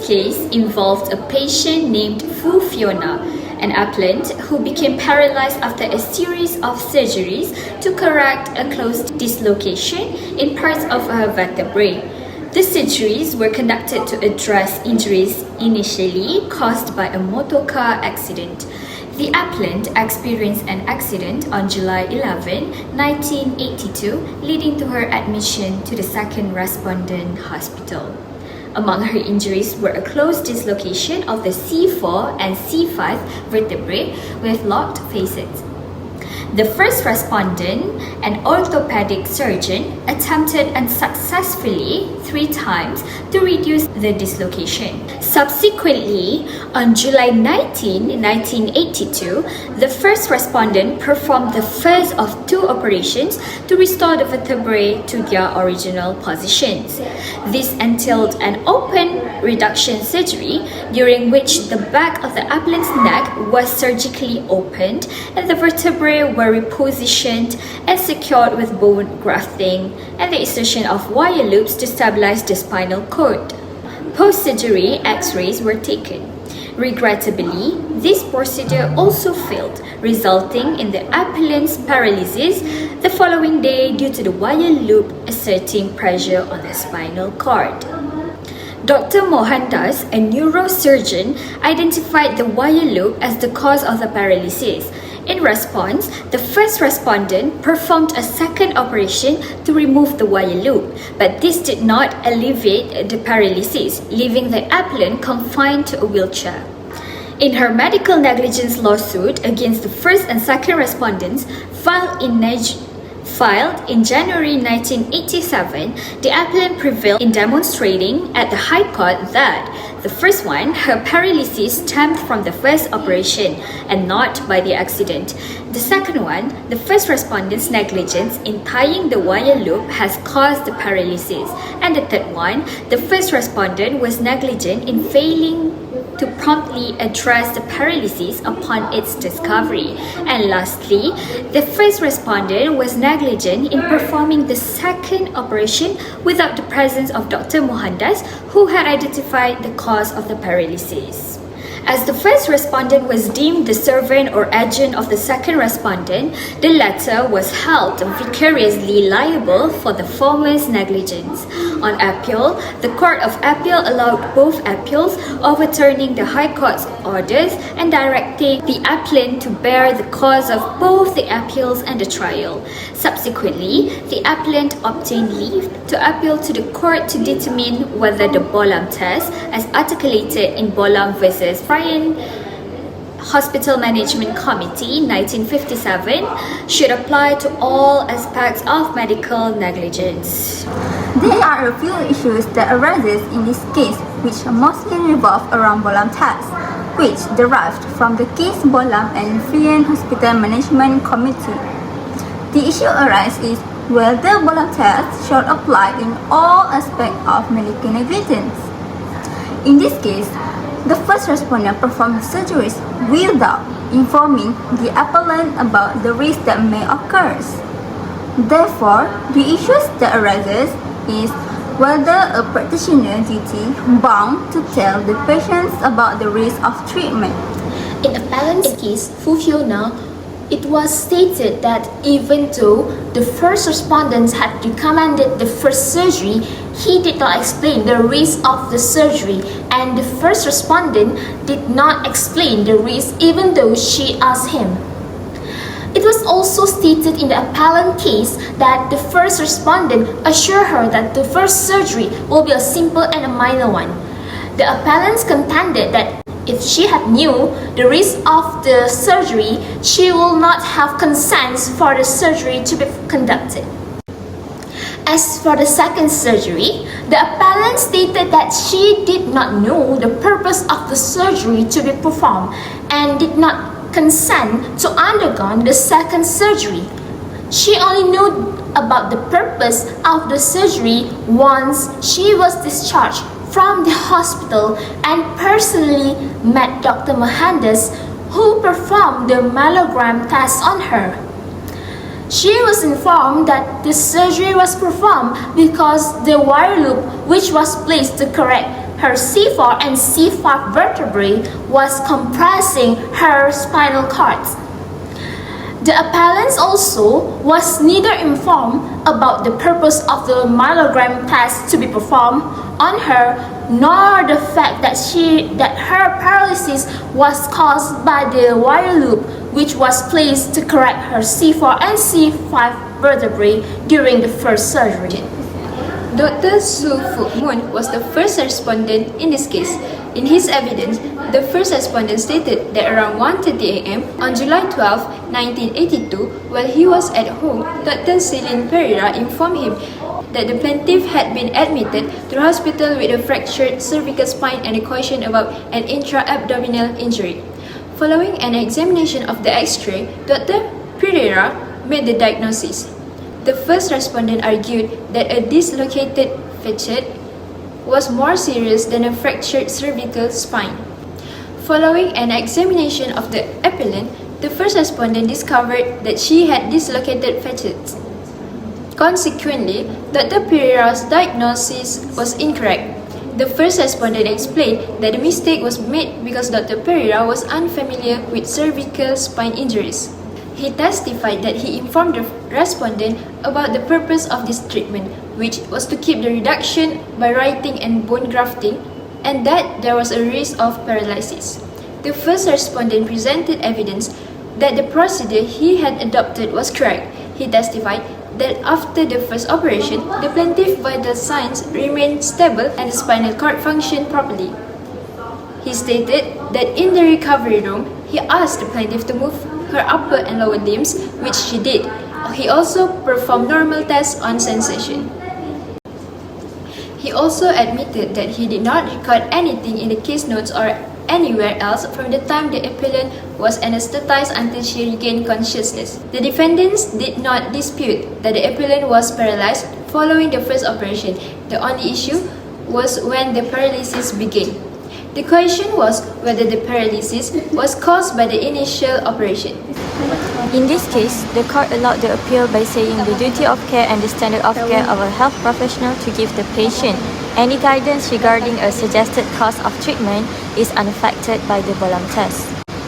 case involved a patient named Fu Fiona, an applicant who became paralyzed after a series of surgeries to correct a closed dislocation in parts of her vertebrae. The surgeries were conducted to address injuries initially caused by a motor car accident. The applicant experienced an accident on July 11, 1982, leading to her admission to the second respondent hospital. Among her injuries were a closed dislocation of the C4 and C5 vertebrae with locked facets. The first respondent, an orthopedic surgeon, attempted unsuccessfully 3 times to reduce the dislocation. Subsequently, on July 19, 1982, the first respondent performed the first of 2 operations to restore the vertebrae to their original positions. This entailed an open reduction surgery during which the back of the applicant's neck was surgically opened and the vertebrae were repositioned and secured with bone grafting and the insertion of wire loops to stabilize the spinal cord. Post-surgery X-rays were taken. Regrettably, this procedure also failed, resulting in the applicant's paralysis the following day due to the wire loop exerting pressure on the spinal cord. Dr. Mohandas, a neurosurgeon, identified the wire loop as the cause of the paralysis. In response, the first respondent performed a second operation to remove the wire loop, but this did not alleviate the paralysis, leaving the applicant confined to a wheelchair. In her medical negligence lawsuit against the first and second respondents filed in January 1987, the applicant prevailed in demonstrating at the High Court that the first one, her paralysis stemmed from the first operation and not by the accident. The second one, the first respondent's negligence in tying the wire loop has caused the paralysis. And the third one, the first respondent was negligent in failing to promptly address the paralysis upon its discovery. And lastly, the first respondent was negligent in performing the second operation without the presence of Dr. Mohandas, who had identified the cause of the paralysis. As the first respondent was deemed the servant or agent of the second respondent, the latter was held vicariously liable for the former's negligence. On appeal, the Court of Appeal allowed both appeals, overturning the High Court's orders and directing the appellant to bear the cause of both the appeals and the trial. Subsequently, the appellant obtained leave to appeal to the court to determine whether the Bolam test, as articulated in Bolam versus Hospital Management Committee 1957, should apply to all aspects of medical negligence. There are a few issues that arises in this case which mostly revolve around Bolam test, which derived from the case Bolam and Friend Hospital Management Committee. The issue arises whether Bolam test should apply in all aspects of medical negligence. In this case, the first respondent performed surgeries without informing the appellant about the risk that may occur. Therefore, the issues that arises is whether a practitioner duty bound to tell the patients about the risk of treatment. In appellant's case, Fiona, it was stated that even though the first respondent had recommended the first surgery, he did not explain the risk of the surgery, and the first respondent did not explain the risk even though she asked him. It was also stated in the appellant case that the first respondent assured her that the first surgery will be a simple and a minor one. The appellants contended that if she had knew the risk of the surgery, she will not have consent for the surgery to be conducted. As for the second surgery, the appellant stated that she did not know the purpose of the surgery to be performed and did not consent to undergo the second surgery. She only knew about the purpose of the surgery once she was discharged from the hospital and personally met Dr. Mohandas, who performed the myelogram test on her. She was informed that the surgery was performed because the wire loop which was placed to correct her C4 and C5 vertebrae was compressing her spinal cords. The appellant also was neither informed about the purpose of the myelogram test to be performed on her, nor the fact that her paralysis was caused by the wire loop which was placed to correct her C4 and C5 vertebrae during the first surgery. Dr. Su Fu Moon was the first respondent in this case. In his evidence, the first respondent stated that around 1:30 a.m. on July 12, 1982, while he was at home, Dr. Celine Pereira informed him that the plaintiff had been admitted to the hospital with a fractured cervical spine and a question about an intra-abdominal injury. Following an examination of the X-ray, Dr. Pereira made the diagnosis. The first respondent argued that a dislocated facet was more serious than a fractured cervical spine. Following an examination of the appellant, the first respondent discovered that she had dislocated facets. Consequently, Dr. Pereira's diagnosis was incorrect. The first respondent explained that the mistake was made because Dr. Pereira was unfamiliar with cervical spine injuries. He testified that he informed the respondent about the purpose of this treatment, which was to keep the reduction by writing and bone grafting, and that there was a risk of paralysis. The first respondent presented evidence that the procedure he had adopted was correct. He testified that after the first operation, the plaintiff's vital signs remained stable and the spinal cord functioned properly. He stated that in the recovery room, he asked the plaintiff to move her upper and lower limbs, which she did. He also performed normal tests on sensation. He also admitted that he did not record anything in the case notes or anywhere else from the time the appellant was anesthetized until she regained consciousness. The defendants did not dispute that the appellant was paralyzed following the first operation. The only issue was when the paralysis began. The question was whether the paralysis was caused by the initial operation. In this case, the court allowed the appeal by saying the duty of care and the standard of care of a health professional to give the patient any guidance regarding a suggested course of treatment is unaffected by the Bolam test.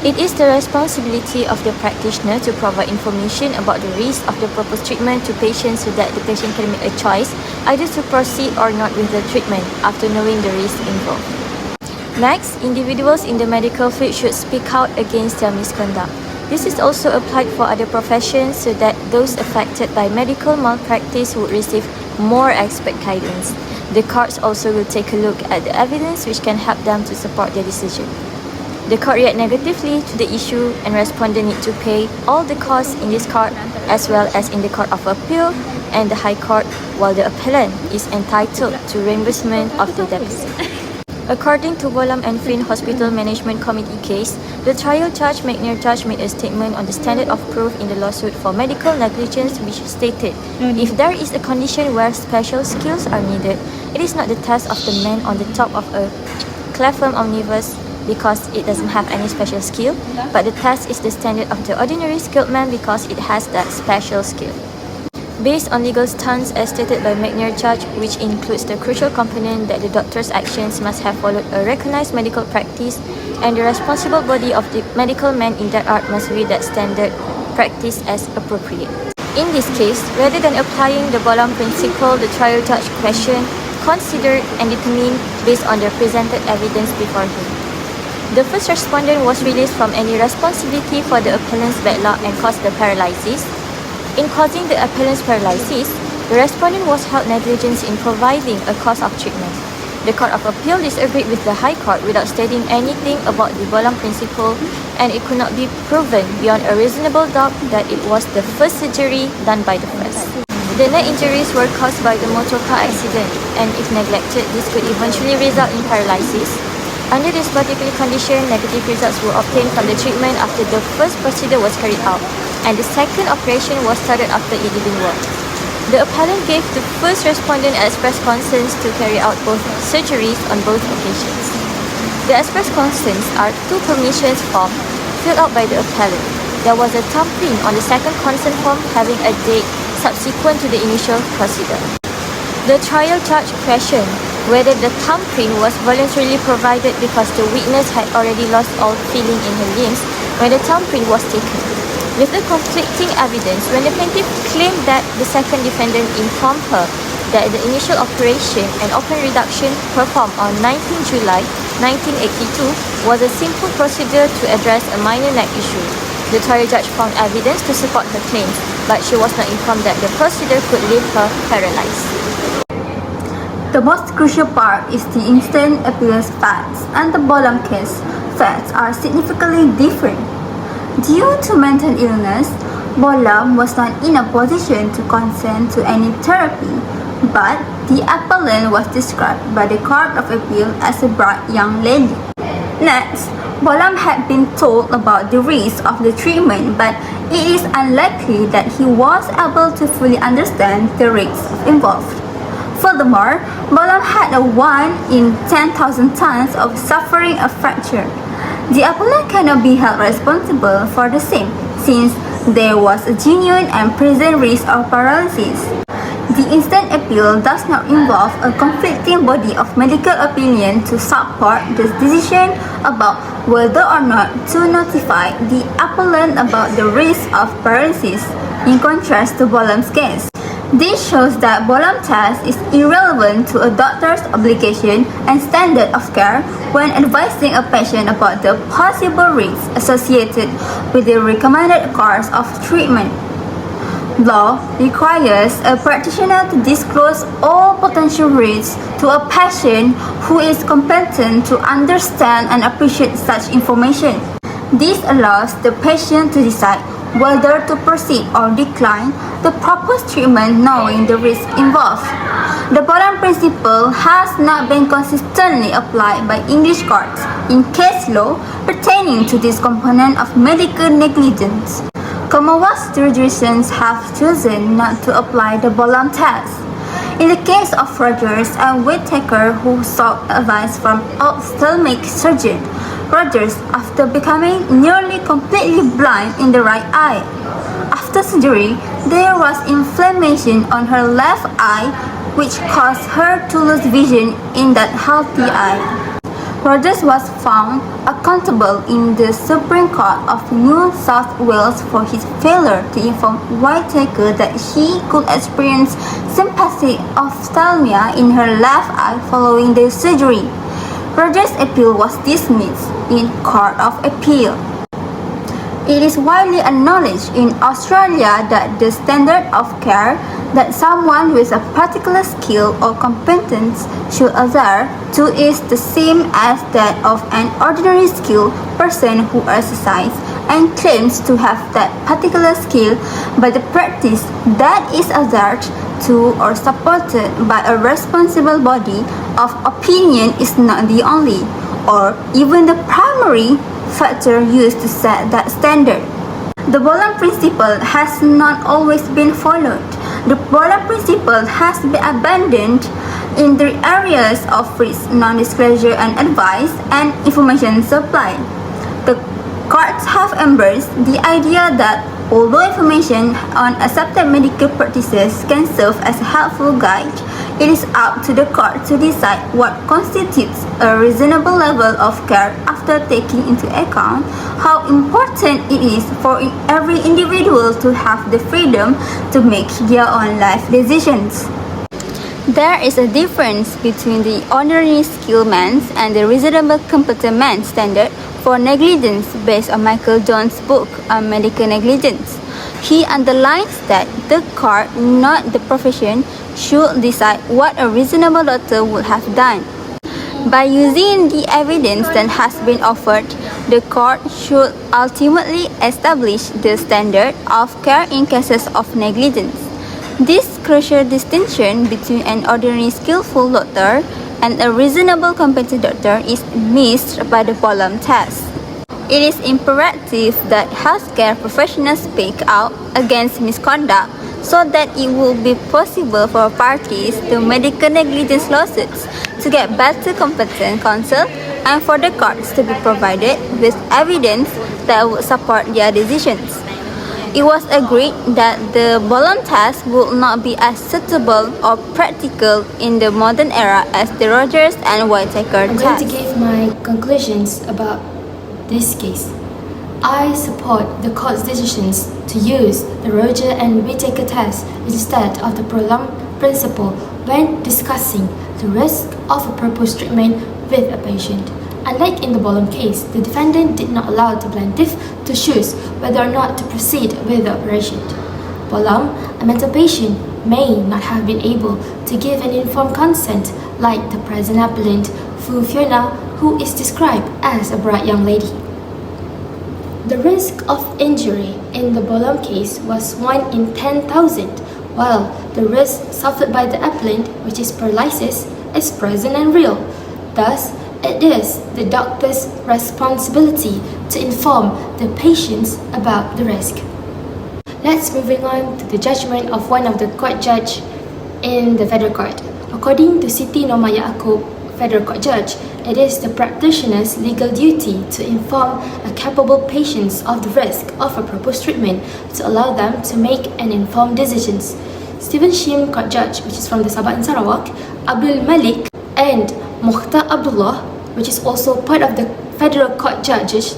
It is the responsibility of the practitioner to provide information about the risk of the proposed treatment to patients so that the patient can make a choice either to proceed or not with the treatment after knowing the risk involved. Next, individuals in the medical field should speak out against their misconduct. This is also applied for other professions so that those affected by medical malpractice would receive more expert guidance. The courts also will take a look at the evidence which can help them to support their decision. The court reacted negatively to the issue and respondent need to pay all the costs in this court as well as in the Court of Appeal and the High Court, while the appellant is entitled to reimbursement of the deficit. According to Bolam and Fin Hospital Management Committee case, the trial judge Md Asri made a statement on the standard of proof in the lawsuit for medical negligence which stated, if there is a condition where special skills are needed, it is not the task of the man on the top of a clefum omnibus because it doesn't have any special skill, but the task is the standard of the ordinary skilled man because it has that special skill. Based on legal stance as stated by Md Asri, which includes the crucial component that the doctor's actions must have followed a recognized medical practice and the responsible body of the medical man in that art must read that standard practice as appropriate. In this case, rather than applying the Bolam principle, the trial judge questioned, considered and determined based on the presented evidence before him. The first respondent was released from any responsibility for the appellant's bad luck and caused the paralysis. In causing the appellant's paralysis, the respondent was held negligent in providing a course of treatment. The Court of Appeal disagreed with the High Court without stating anything about the Bolam principle, and it could not be proven beyond a reasonable doubt that it was the first surgery done by the first. The neck injuries were caused by the motor car accident, and if neglected, this could eventually result in paralysis. Under this particular condition, negative results were obtained from the treatment after the first procedure was carried out, and the second operation was started after it didn't work. The appellant gave the first respondent express consent to carry out both surgeries on both occasions. The express consents are two permissions forms filled out by the appellant. There was a thumbprint on the second consent form having a date subsequent to the initial procedure. The trial judge questioned whether the thumbprint was voluntarily provided because the witness had already lost all feeling in her limbs when the thumbprint was taken. With the conflicting evidence, when the plaintiff claimed that the second defendant informed her that the initial operation and open reduction performed on 19 July 1982 was a simple procedure to address a minor neck issue, the trial judge found evidence to support her claims, but she was not informed that the procedure could leave her paralyzed. The most crucial part is the instant appeals facts, and the Bolam case facts are significantly different. Due to mental illness, Bolam was not in a position to consent to any therapy, but the appellant was described by the Court of Appeal as a bright young lady. Next, Bolam had been told about the risks of the treatment, but it is unlikely that he was able to fully understand the risks involved. Furthermore, Bolam had a 1 in 10,000 chance of suffering a fracture. The appellant cannot be held responsible for the same, since there was a genuine and present risk of paralysis. The instant appeal does not involve a conflicting body of medical opinion to support the decision about whether or not to notify the appellant about the risk of paralysis, in contrast to Bolam's case. This shows that Bolam test is irrelevant to a doctor's obligation and standard of care when advising a patient about the possible risks associated with the recommended course of treatment. Law requires a practitioner to disclose all potential risks to a patient who is competent to understand and appreciate such information. This allows the patient to decide whether to proceed or decline the proposed treatment knowing the risk involved. The Bolam principle has not been consistently applied by English courts in case law pertaining to this component of medical negligence. Commonwealth jurisdictions have chosen not to apply the Bolam test. In the case of Rogers and Whittaker, who sought advice from ophthalmic surgeon, Rogers, after becoming nearly completely blind in the right eye. After surgery, there was inflammation on her left eye, which caused her to lose vision in that healthy eye. Rogers was found accountable in the Supreme Court of New South Wales for his failure to inform Whittaker that she could experience sympathetic ophthalmia in her left eye following the surgery. Rogers' appeal was dismissed in Court of Appeal. It is widely acknowledged in Australia that the standard of care that someone with a particular skill or competence should adhere to is the same as that of an ordinary skilled person who exercises and claims to have that particular skill, but the practice that is adhered to or supported by a responsible body of opinion is not the only, or even the primary, factor used to set that standard. The Bolam principle has not always been followed. The Bolam principle has been abandoned in the areas of risk, non-disclosure and advice, and information supply. The courts have embraced the idea that although information on accepted medical practices can serve as a helpful guide, it is up to the court to decide what constitutes a reasonable level of care after taking into account how important it is for every individual to have the freedom to make their own life decisions. There is a difference between the ordinary skilled man's and the reasonable competent man's standard for negligence based on Michael Jones' book on medical negligence. He underlines that the court, not the profession, should decide what a reasonable doctor would have done. By using the evidence that has been offered, the court should ultimately establish the standard of care in cases of negligence. This crucial distinction between an ordinary skillful doctor and a reasonable competent doctor is missed by the Bolam test. It is imperative that healthcare professionals speak out against misconduct so that it will be possible for parties to medical negligence lawsuits to get better competent counsel and for the courts to be provided with evidence that would support their decisions. It was agreed that the Bolam test would not be as suitable or practical in the modern era as the Rogers and Whittaker I'm test. going to give my conclusions about this case. I support the court's decisions to use the Rogers and Whittaker test instead of the Bolam principle when discussing the risk of a proposed treatment with a patient. Unlike in the Bolam case, the defendant did not allow the plaintiff to choose whether or not to proceed with the operation. Bolam, a mental patient, may not have been able to give an informed consent like the present appellant, Fu Fiona, who is described as a bright young lady. The risk of injury in the Bolam case was 1 in 10,000, while the risk suffered by the appellant, which is paralysis, is present and real. Thus, it is the doctor's responsibility to inform the patients about the risk. Let's moving on to the judgment of one of the court judge in the federal court. According to Siti Norma Yaakob, federal court judge, it is the practitioner's legal duty to inform a capable patient of the risk of a proposed treatment to allow them to make an informed decisions. Stephen Shim court judge, which is from the Sabah and Sarawak, Abdul Malik and Mukhtar Abdullah, which is also part of the federal court judges,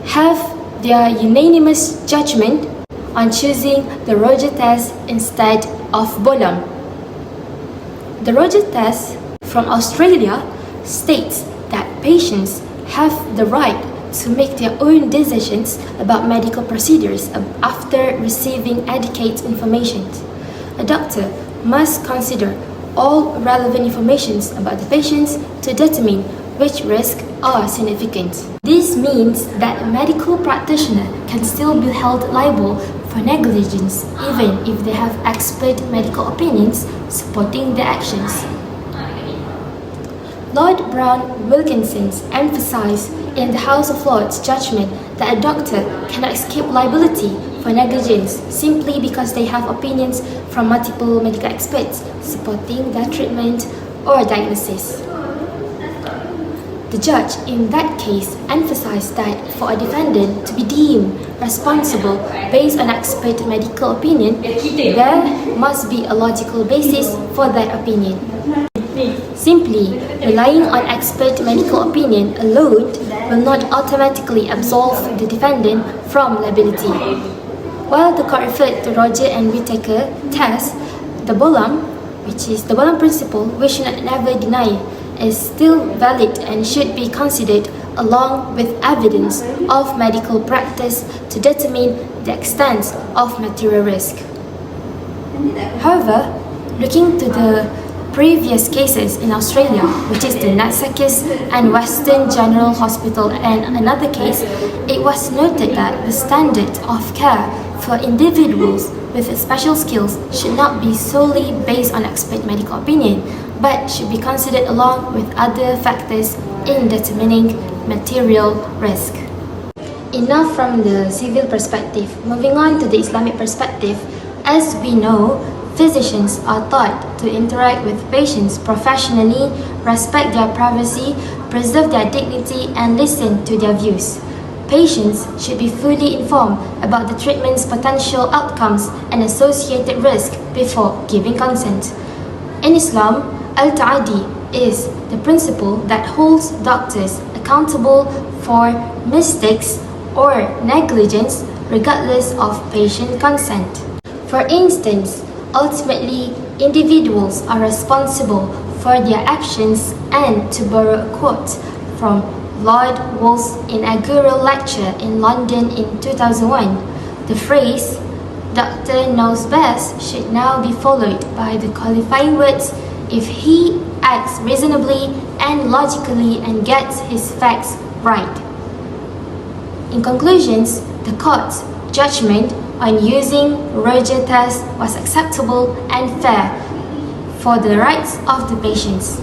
have their unanimous judgment on choosing the Rogers test instead of Bolam. The Rogers test from Australia states that patients have the right to make their own decisions about medical procedures after receiving adequate information. A doctor must consider all relevant information about the patients to determine which risks are significant. This means that a medical practitioner can still be held liable for negligence even if they have expert medical opinions supporting their actions. Lord Brown Wilkinson emphasized in the House of Lords judgment that a doctor cannot escape liability for negligence simply because they have opinions from multiple medical experts supporting their treatment or diagnosis. The judge in that case emphasized that for a defendant to be deemed responsible based on expert medical opinion, there must be a logical basis for that opinion. Simply relying on expert medical opinion alone will not automatically absolve the defendant from liability. While the court referred to Rogers and Whittaker test, the Bolam, which is the Bolam principle, we should never deny, is still valid and should be considered along with evidence of medical practice to determine the extent of material risk. However, looking to the previous cases in Australia, which is the Natsakis and Western General Hospital and another case, it was noted that the standard of care for individuals with special skills should not be solely based on expert medical opinion, but should be considered along with other factors in determining material risk. Enough from the civil perspective. Moving on to the Islamic perspective, as we know, physicians are taught to interact with patients professionally, respect their privacy, preserve their dignity, and listen to their views. Patients should be fully informed about the treatment's potential outcomes and associated risk before giving consent. In Islam, al-ta'adi is the principle that holds doctors accountable for mistakes or negligence regardless of patient consent. For instance, ultimately, individuals are responsible for their actions, and to borrow a quote from Lord Wolf's inaugural lecture in London in 2001, the phrase, "Doctor knows best," should now be followed by the qualifying words, "if he acts reasonably and logically and gets his facts right." In conclusions, the court's judgment on using Rogers test was acceptable and fair for the rights of the patients.